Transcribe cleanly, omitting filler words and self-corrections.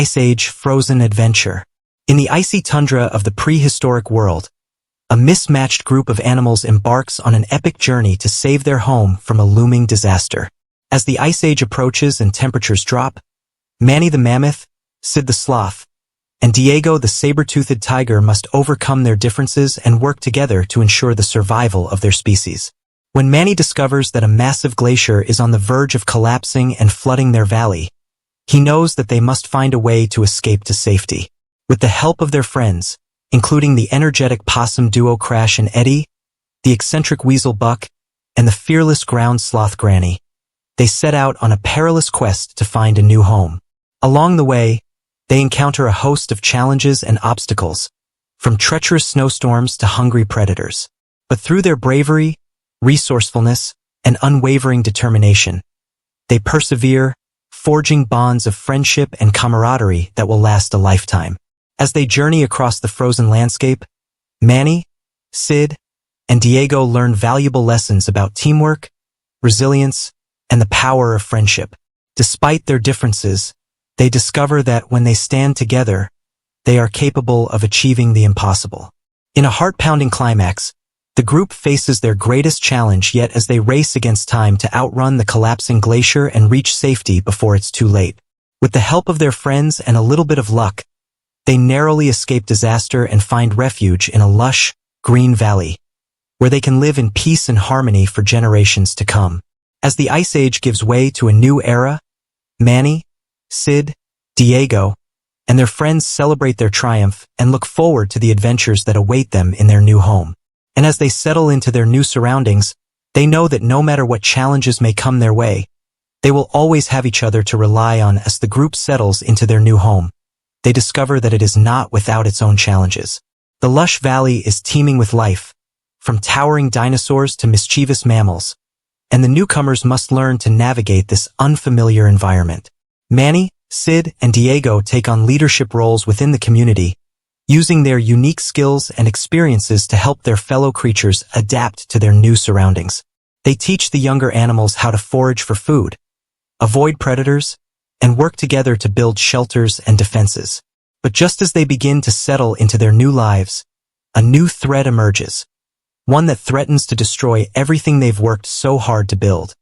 Ice Age Frozen Adventure. In the icy tundra of the prehistoric world, a mismatched group of animals embarks on an epic journey to save their home from a looming disaster. As the Ice Age approaches and temperatures drop, Manny the mammoth, Sid the sloth, and Diego the saber-toothed tiger must overcome their differences and work together to ensure the survival of their species. When Manny discovers that a massive glacier is on the verge of collapsing and flooding their valley, he knows that they must find a way to escape to safety. With the help of their friends, including the energetic possum duo Crash and Eddie, the eccentric weasel Buck, and the fearless ground sloth Granny, they set out on a perilous quest to find a new home. Along the way, they encounter a host of challenges and obstacles, from treacherous snowstorms to hungry predators. But through their bravery, resourcefulness, and unwavering determination, they persevere, forging bonds of friendship and camaraderie that will last a lifetime. As they journey across the frozen landscape, Manny, Sid, and Diego learn valuable lessons about teamwork, resilience, and the power of friendship. Despite their differences, they discover that when they stand together, they are capable of achieving the impossible. In a heart-pounding climax, the group faces their greatest challenge yet as they race against time to outrun the collapsing glacier and reach safety before it's too late. With the help of their friends and a little bit of luck, they narrowly escape disaster and find refuge in a lush, green valley, where they can live in peace and harmony for generations to come. As the Ice Age gives way to a new era, Manny, Sid, Diego, and their friends celebrate their triumph and look forward to the adventures that await them in their new home. And as they settle into their new surroundings, they know that no matter what challenges may come their way, they will always have each other to rely on. As the group settles into their new home, they discover that it is not without its own challenges. The lush valley is teeming with life, from towering dinosaurs to mischievous mammals, and the newcomers must learn to navigate this unfamiliar environment. Manny, Sid, and Diego take on leadership roles within the community, using their unique skills and experiences to help their fellow creatures adapt to their new surroundings. They teach the younger animals how to forage for food, avoid predators, and work together to build shelters and defenses. But just as they begin to settle into their new lives, a new threat emerges, one that threatens to destroy everything they've worked so hard to build.